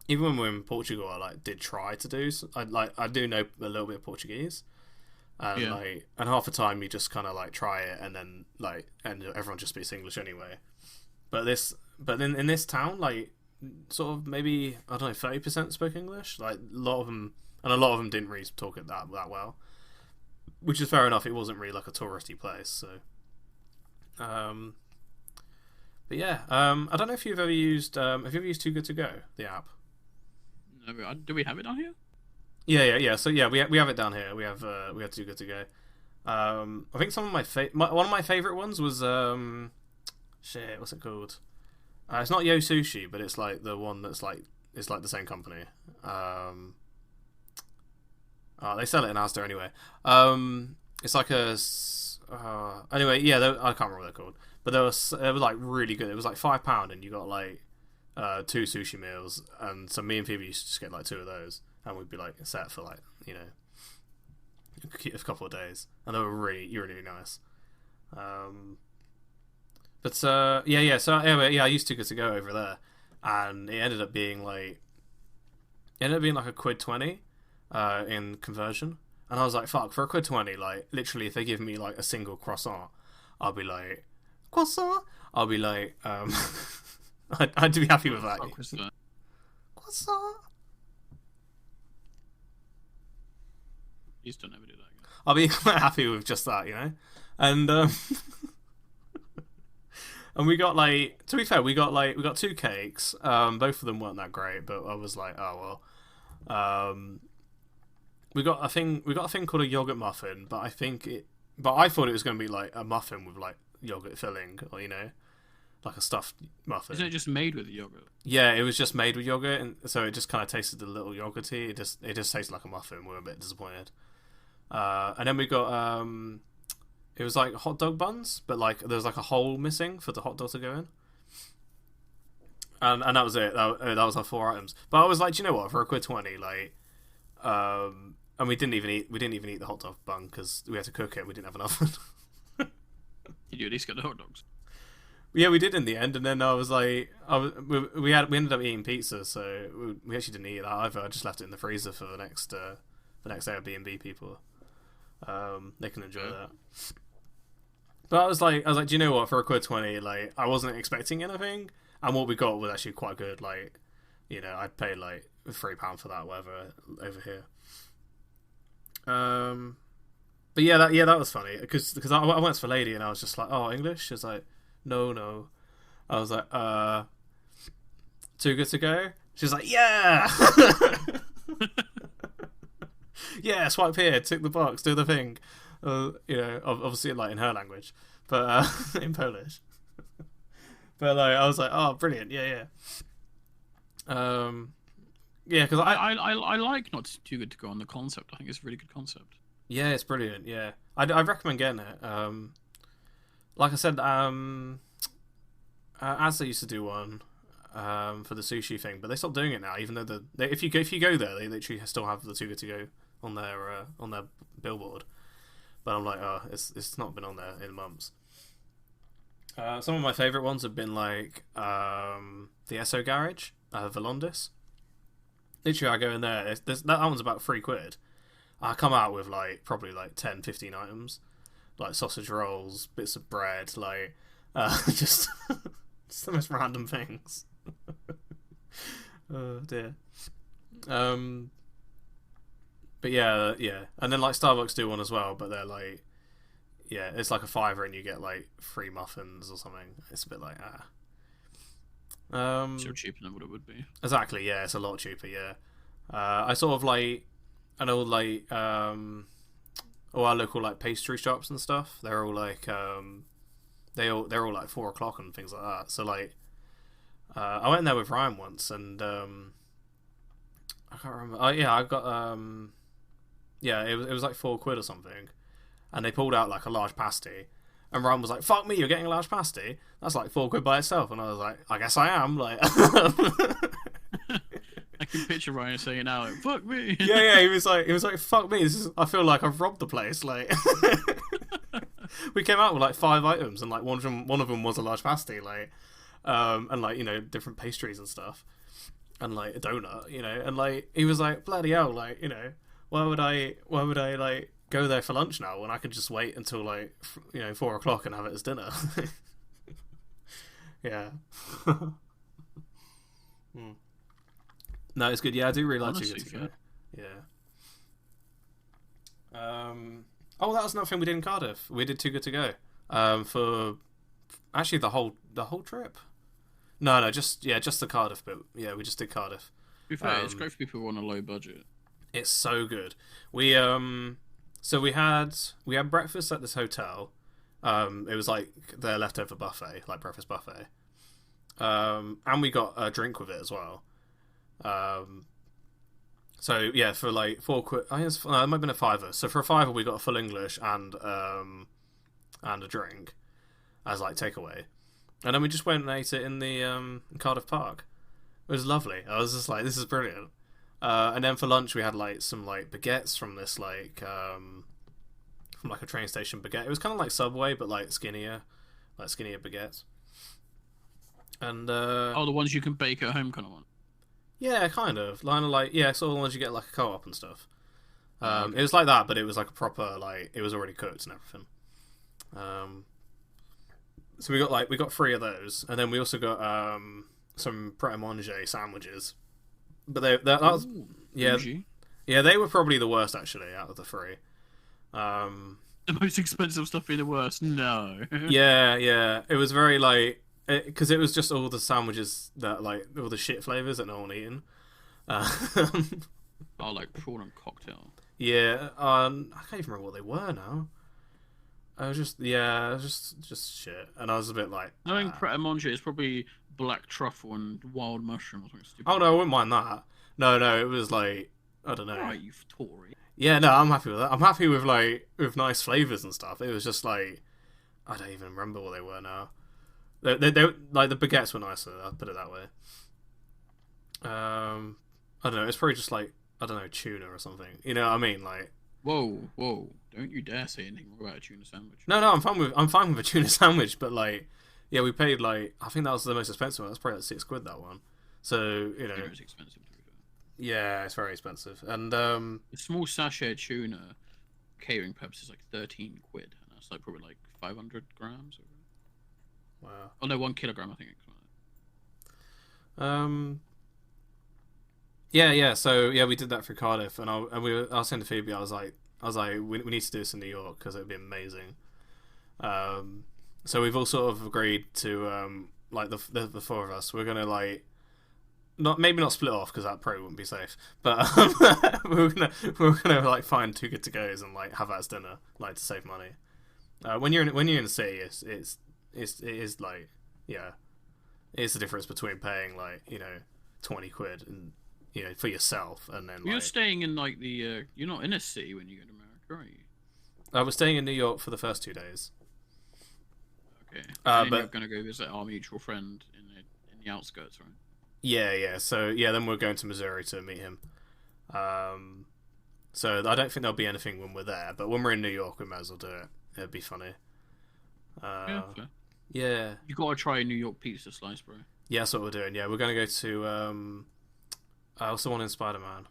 even when we were in Portugal, I like did try to do. I do know a little bit of Portuguese, and Yeah. and half the time you just kind of like try it, and then and everyone just speaks English anyway. But then in this town, like sort of maybe I don't know 30% spoke English. Like a lot of them, and a lot of them didn't really talk it that well. Which is fair enough. It wasn't really like a touristy place, so. But yeah, I don't know if you've ever used. Have you ever used Too Good to Go, the app? No, do we have it on here? Yeah. So yeah, we have it down here. We have Too Good to Go. I think some of one of my favorite ones was shit. What's it called? It's not Yo Sushi, but it's like the one that's like it's like the same company. They sell it in Asda anyway. It's like anyway, yeah. I can't remember what they're called, but they were like really good. It was like £5, and you got like 2 sushi meals, and so me and Phoebe used to just get like 2 of those, and we'd be like set for like a couple of days, and they were really nice. But yeah. So anyway, yeah, I used Too Good to Go over there, and it ended up being like a quid 20 in conversion, and I was like, fuck, for a quid 20, like literally, if they give me like a single croissant, I'll be like, croissant. I'll be like, I'd be happy with that. Croissant. Please don't ever do that again. I'll be quite happy with just that, and and we got like, to be fair, we got 2 cakes. Both of them weren't that great, but I was like, oh well. We got a thing called a yogurt muffin, but I thought it was going to be like a muffin with like yogurt filling, or like a stuffed muffin. Isn't it just made with yogurt? Yeah, it was just made with yogurt, and so it just kind of tasted a little yogurty. It just tasted like a muffin. We were a bit disappointed. And then we got it was like hot dog buns, but like there was like a hole missing for the hot dog to go in. And that was it. That was our 4 items. But I was like, do you know what? For a quid 20, like, and we didn't even eat the hot dog bun because we had to cook it. We didn't have enough. Did you at least get the hot dogs? Yeah, we did in the end, and then I was like, we ended up eating pizza, so we actually didn't eat that either. I just left it in the freezer for the next Airbnb people. They can enjoy that. But I was like, do you know what? For $1.20, like I wasn't expecting anything, and what we got was actually quite good. Like, you know, I'd paid like £3 for that, whatever, over here. But yeah, that was funny because I went to the lady and I was just like, oh, English? She was like, no. I was like, too good to go? She was like, yeah! Yeah, swipe here, tick the box, do the thing. You know, obviously like in her language, but in Polish. But like, I was like, oh, brilliant, yeah. Yeah, because I like Not Too Good to Go on the concept. I think it's a really good concept. Yeah, it's brilliant. Yeah, I recommend getting it. Like I said, Asda used to do one for the sushi thing, but they stopped doing it now. Even though if you go there, they literally still have the Too Good to Go on their billboard. But I'm like, oh, it's not been on there in months. Some of my favourite ones have been like the Esso Garage, Volondis. Literally, I go in there. That one's about £3. I come out with like probably like 10, 15 items, like sausage rolls, bits of bread, like just the most random things. Oh dear. But yeah, and then like Starbucks do one as well, but they're like, yeah, it's like £5 and you get like 3 muffins or something. It's a bit like So cheaper than what it would be. Exactly, yeah, it's a lot cheaper. Yeah, I sort of like an old like all our local like pastry shops and stuff. They're all like they're all like 4 o'clock and things like that. So like I went there with Ryan once and I can't remember. Oh yeah, I got yeah, it was like £4 or something, and they pulled out like a large pasty. And Ryan was like, "Fuck me, you're getting a large pasty? That's like £4 by itself." And I was like, "I guess I am." Like, I can picture Ryan saying now, like, "Fuck me." Yeah. He was like, "Fuck me. I feel like I've robbed the place." Like, we came out with like 5 items, and like one of them was a large pasty, like, and like, you know, different pastries and stuff, and like a donut, you know, and like he was like, "Bloody hell, like, you know, why would I like go there for lunch now when I could just wait until like 4 o'clock and have it as dinner?" Yeah. No, it's good. Yeah, I do really like Too Good to Go. Yeah. Oh, that was another thing we did in Cardiff. We did Too Good to Go. For actually the whole trip. No, just the Cardiff bit. Yeah, we just did Cardiff. To be fair, it's great for people who are on a low budget. It's so good. We so we had breakfast at this hotel. It was like their leftover buffet, like breakfast buffet. And we got a drink with it as well. So yeah, for like £4, I think it might have been a £5. So for a £5, we got a full English and a drink as like takeaway, and then we just went and ate it in the Cardiff Park. It was lovely. I was just like, this is brilliant. And then for lunch we had like some like baguettes from this like from like a train station baguette. It was kind of like Subway but like skinnier baguettes. And the ones you can bake at home kind of one. Yeah, kind of. Like yeah, sort of the ones you get like a co-op and stuff. It was like that, but it was like a proper like it was already cooked and everything. So we got 3 of those, and then we also got some Pret a Manger sandwiches. But that was bougie. Yeah, they were probably the worst actually out of the 3. The most expensive stuff being the worst. No. Yeah. It was very like because it was just all the sandwiches that like all the shit flavors that no one eating. Oh, like prawn and cocktail. Yeah, I can't even remember what they were now. I was just shit, and I was a bit like. Knowing Pret a Manger is probably black truffle and wild mushroom or something stupid. Oh no, I wouldn't mind that. No, it was like I don't know. Right, you Tory. Yeah, no, I'm happy with that. I'm happy with with nice flavors and stuff. It was just like I don't even remember what they were now. They like the baguettes were nicer. I'll put it that way. I don't know. It's probably just like I don't know, tuna or something. You know what I mean? Like, Whoa, whoa! Don't you dare say anything wrong about a tuna sandwich. no, I'm fine with a tuna sandwich, but like, yeah, we paid like I think that was the most expensive one. That's probably like £6 that one. So you know, Tuna is expensive to be fair. yeah, it's very expensive. And A small sachet of tuna, catering purposes, is like £13, and that's like probably like 500 grams. wow. Oh no, 1 kilogram I think. Yeah, yeah. So yeah, we did that for Cardiff, and I was saying to Phoebe, I was like, we need to do this in New York because it would be amazing. So we've all sort of agreed to like the four of us. We're gonna like maybe not split off because that probably wouldn't be safe, but we're gonna like find two good to goes and like have that as dinner, like to save money. When you're in the city, it is like yeah, it's the difference between paying like 20 quid and for yourself and then You're staying in like the you're not in a city when you go to America, are you? I was staying in New York for the first 2 days. Okay. And But you're gonna go visit our mutual friend in the outskirts, right? yeah. So yeah, then we're going to Missouri to meet him. So I don't think there'll be anything when we're there, but when we're in New York, we might as well do it. It'd be funny. Yeah, fair. Yeah. You gotta try a New York pizza slice, bro. Yeah, that's what we're doing. Yeah, we're gonna go to what's the one in Spider-Man?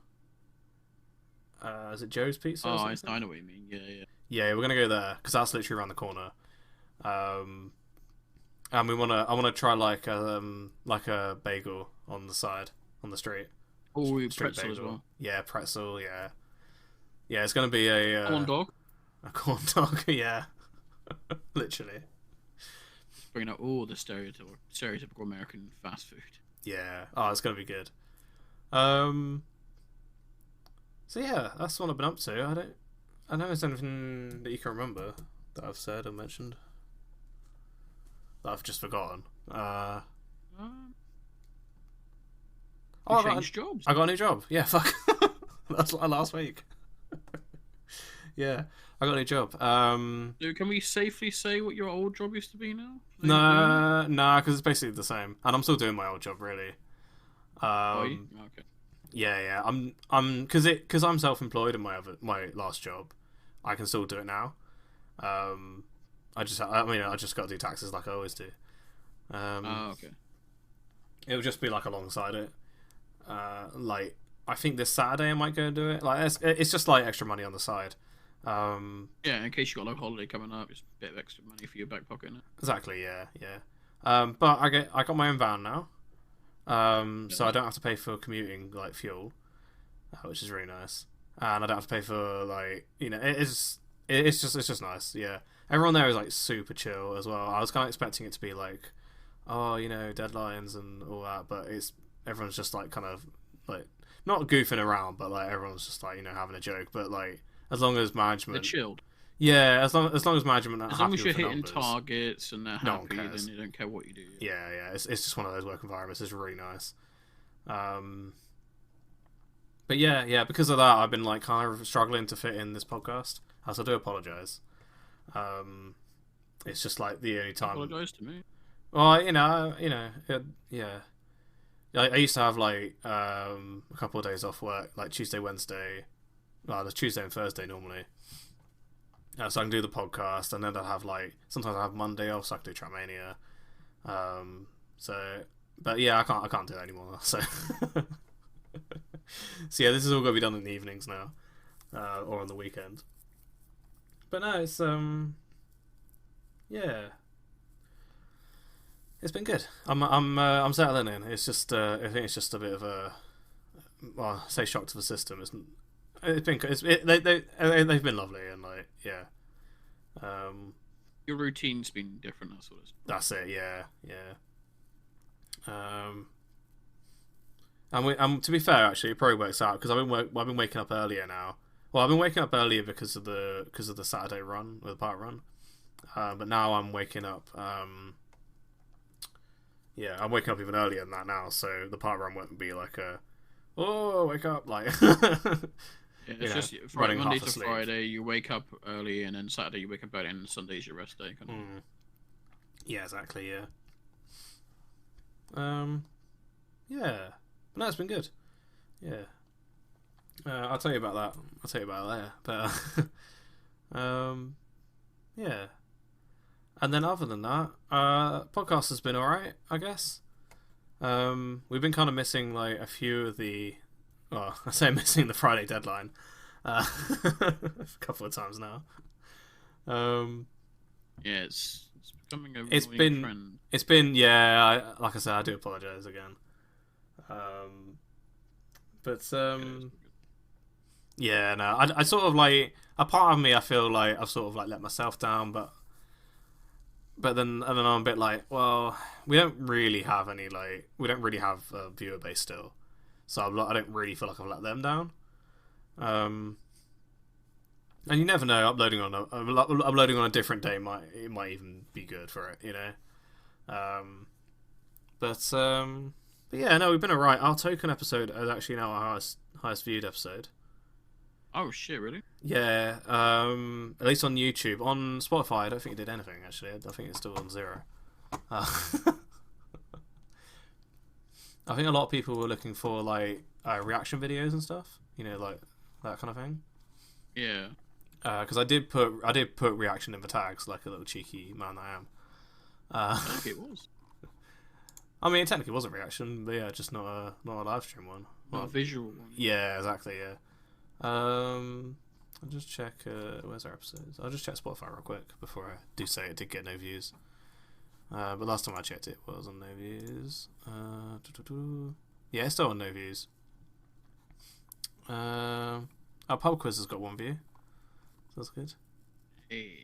Is it Joe's Pizza? Oh, I know what you mean. Yeah. Yeah, we're gonna go there because that's literally around the corner. And I wanna try like a bagel on the side on the street. Oh, Street pretzel bagel as well. Yeah, pretzel. Yeah, yeah. It's gonna be a Corn dog. a corn dog. Yeah, literally. Just bringing out all the stereotypical American fast food. Yeah. Oh, it's gonna be good. So yeah, that's what I've been up to. I don't know if there's anything that you can remember that I've said or mentioned that I've just forgotten. You changed jobs. I got a new job. Yeah, fuck. That's like last week. Yeah, I got a new job. So can we safely say what your old job used to be now? No, because it's basically the same, and I'm still doing my old job really. Are you? Okay. Yeah. I'm because I'm self-employed in my last job. I can still do it now. I just got to do taxes like I always do. Okay. It'll just be like alongside it. Like I think this Saturday I might go and do it. Like it's just like extra money on the side. Yeah, in case you got like a holiday coming up, it's a bit of extra money for your back pocket. Innit? Exactly. Yeah. But I got my own van now. So I don't have to pay for commuting like fuel, which is really nice. And I don't have to pay for like it's just nice. Yeah. Everyone there is like super chill as well. I was kind of expecting it to be like, deadlines and all that, but everyone's just like kind of like not goofing around, but like everyone's just like having a joke. But like as long as management, they're chilled. Yeah, as long as management are as long happy as you're with the hitting numbers, targets and they're no one happy, cares. then they don't care what you do. Yeah. It's just one of those work environments. It's really nice. But yeah, because of that, I've been like kind of struggling to fit in this podcast. So I do apologize. It's just like the only time. Apologise to me. Well, yeah. I used to have like a couple of days off work, like Tuesday, Wednesday. Well, there's Tuesday and Thursday normally. So I can do the podcast, and then I'll have like sometimes I have Monday off, so I can do Trackmania. But yeah, I can't do that anymore. So, so yeah, this is all going to be done in the evenings now, or on the weekend. But no, it's yeah, it's been good. I'm settling in. It's just I think it's just a bit of a I say shock to the system. They've been lovely and like yeah. Your routine's been different. That's it. Yeah. And to be fair, actually, it probably works out because I've been waking up earlier now. Well, I've been waking up earlier because of the Saturday run or the park run. But now I'm waking up. I'm waking up even earlier than that now. So the park run won't be like wake up like. Yeah, it's just Monday to Friday you wake up early, and then Saturday you wake up early, and Sunday's your rest day. Kind of. Yeah, exactly. Yeah. Yeah, but no, it's been good. Yeah. I'll tell you about that. I'll tell you about that later. But yeah. And then other than that, podcast has been alright, I guess. We've been kind of missing like a few of the. Well, I say missing the Friday deadline a couple of times now. Yeah, it's becoming a It's annoying been trend. it's been yeah. Like I said, I do apologise again. But yeah, no, I sort of like a part of me. I feel like I've sort of like let myself down, but then I'm a bit like, well, we don't really have a viewer base still, so I don't really feel like I've let them down. And you never know. Uploading on a different day might even be good for it, you know. But yeah, no, we've been alright. Our token episode is actually now our highest viewed episode. Oh shit! Really? Yeah, at least on YouTube. On Spotify, I don't think it did anything, actually. I think it's still on 0. I think a lot of people were looking for, like, reaction videos and stuff. You know, like, that kind of thing. Yeah. Because I did put reaction in the tags, like a little cheeky man that I am. I think it was. I mean, it technically was a reaction, but yeah, just not a live stream one. Not a visual one. Yeah, exactly, yeah. I'll just check. Where's our episodes? I'll just check Spotify real quick before I do say it did get no views. But last time I checked, it was on no views. Yeah, it's still on no views. Our pub quiz has got 1 view. So that's good. Hey.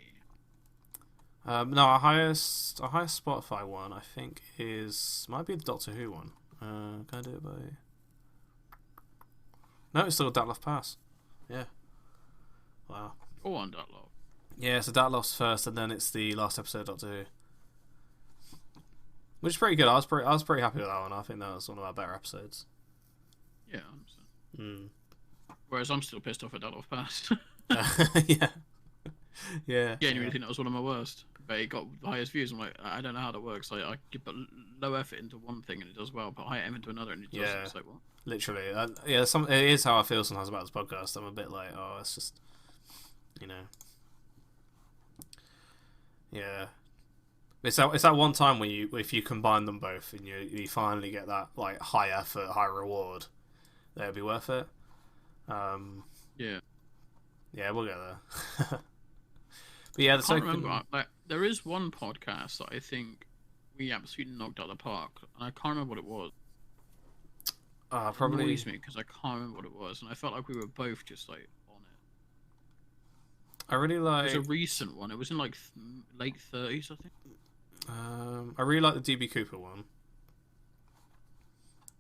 No, our highest Spotify one, I think, might be the Doctor Who one. Can I do it by? No, it's still Datloff Pass. Yeah. Wow. Go on, Datloff. Yeah, so Datloff's first, and then it's the last episode of Doctor Who, which is pretty good. I was pretty happy with that one. I think that was one of our better episodes. Yeah, 100%. Whereas I'm still pissed off at Datloff Pass. Yeah. Yeah. Genuinely think that was one of my worst. But it got the highest views. I'm like, I don't know how that works. Like, I put low effort into one thing and it does well, but high effort into another and it doesn't. Yeah. It's like, what? Literally. Yeah, it is how I feel sometimes about this podcast. I'm a bit like, oh, it's just, you know. Yeah. It's that one time when if you combine them both and you finally get that like high effort, high reward, that would be worth it. Yeah. Yeah, we'll get there. But yeah, I can't remember. Like, there is one podcast that I think we absolutely knocked out of the park, and I can't remember what it was. Probably. It annoys me because I can't remember what it was, and I felt like we were both just like on it. I really like. It was a recent one. It was in like late 30s, I think. I really like the DB Cooper one.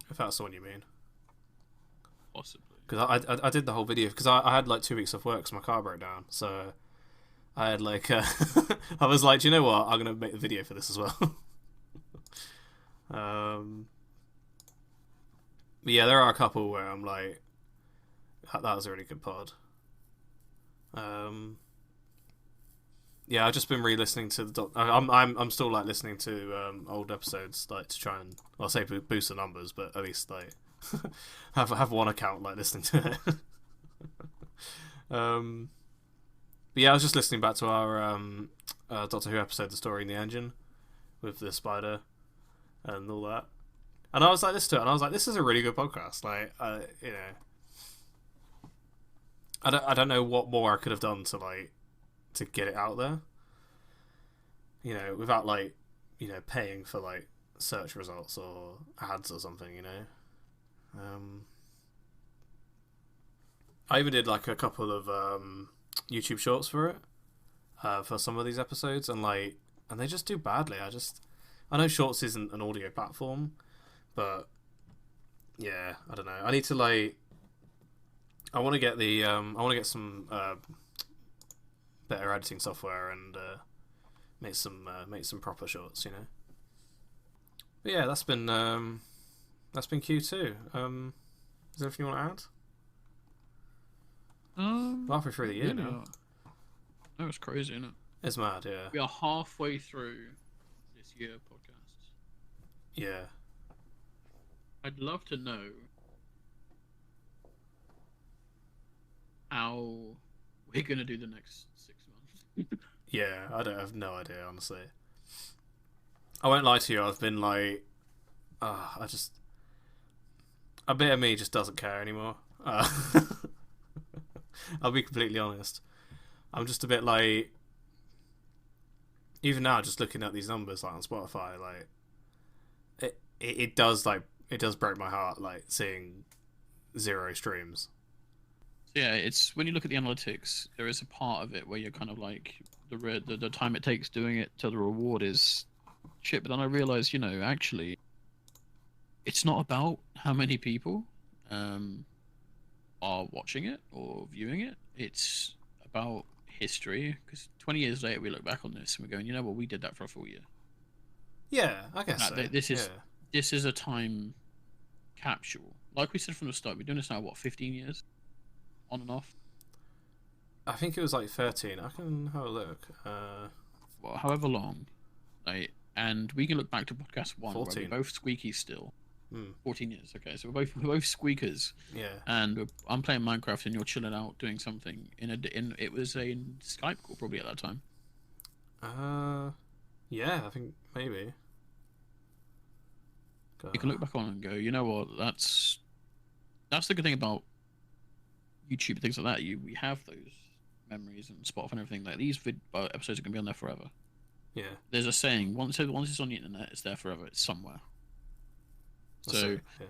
If that's the one you mean. Possibly. Because I did the whole video because I had like 2 weeks off work because my car broke down, so I had like I was like, do you know what? I'm gonna make the video for this as well. But yeah, there are a couple where I'm like, that was a really good pod. Yeah, I've just been re-listening to the. I'm still like listening to old episodes like to try and I'll say boost the numbers, but at least like have one account like listening to it. But yeah, I was just listening back to our Doctor Who episode, The Story in the Engine, with the spider and all that. And I was like, this is a really good podcast. Like, you know, I don't know what more I could have done to get it out there. You know, without like, you know, paying for like search results or ads or something. You know, I even did like a couple of YouTube shorts for it, for some of these episodes, and they just do badly. I know Shorts isn't an audio platform, but yeah, I don't know. I need to like, I want to get some better editing software and make some proper shorts, you know. But yeah, that's been Q2. Is there anything you want to add? Halfway through the year now. No, it's crazy, isn't it? It's mad, yeah. We are halfway through this year podcasts. Yeah. I'd love to know we're gonna do the next 6 months. Yeah, I don't have no idea, honestly. I won't lie to you. I've been like, I just a bit of me just doesn't care anymore. I'll be completely honest. I'm just a bit like, even now, just looking at these numbers like on Spotify, like it does break my heart, like seeing 0 streams. Yeah, it's when you look at the analytics, there is a part of it where you're kind of like the time it takes doing it to the reward is shit. But then I realized, actually, it's not about how many people are watching it or viewing it. It's about history. Because 20 years later, we look back on this and we're going, well, we did that for a full year. Yeah, I guess so. This is a time capsule. Like we said from the start, we're doing this now, what, 15 years? On and off? I think it was like 13. I can have a look. Well, however long. And we can look back to podcast 1, 14. where we're both squeaky still. 14 years, okay. So we're both squeakers. Yeah. And I'm playing Minecraft and you're chilling out doing something. It was a Skype call probably at that time. Yeah, I think maybe. You can look back on and go, you know what? That's the good thing about YouTube and things like that. We have those memories and Spotify and everything. Like these episodes are gonna be on there forever. Yeah. There's a saying: once it's on the internet, it's there forever. It's somewhere. So yeah.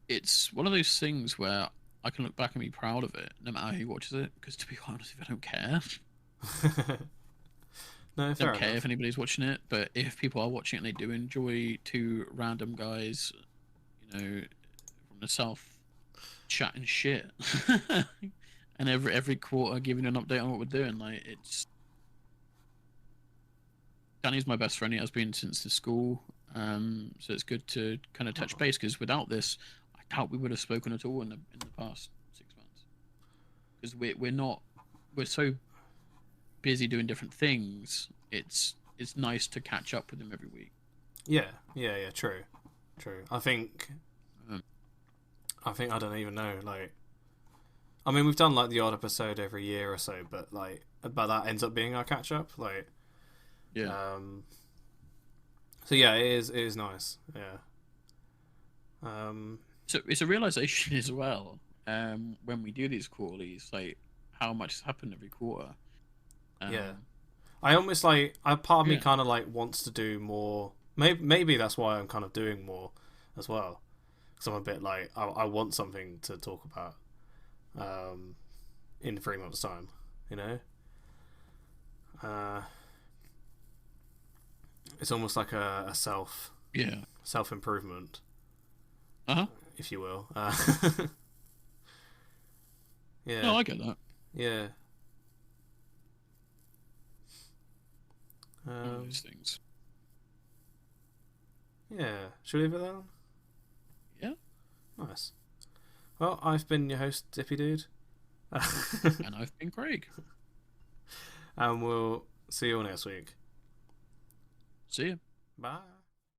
It's one of those things where I can look back and be proud of it, no matter who watches it. Because to be honest, if I don't care, no, I don't care if anybody's watching it. But if people are watching it and they do enjoy 2 random guys, from the south, chatting shit, and every quarter giving an update on what we're doing, like it's. Danny's my best friend. He has been since the school. So it's good to kind of touch base because without this, I doubt we would have spoken at all in the past 6 months. Because we're so busy doing different things. It's nice to catch up with him every week. Yeah, true. I think I don't even know. Like, I mean, we've done like the odd episode every year or so, but that ends up being our catch up. Like, yeah. So yeah, it is nice. Yeah. So it's a realization as well. When we do these quarterlies, like how much has happened every quarter. Yeah. I almost part of me kind of like wants to do more. Maybe that's why I'm kind of doing more as well. Because I'm a bit like I want something to talk about. In 3 months' time, It's almost like a self improvement, if you will. Yeah. No, I get that. Yeah. Those things. Yeah. Should we leave it there? Yeah. Nice. Well, I've been your host, Dippidude. And I've been Craig. And we'll see you all next week. See ya. Bye.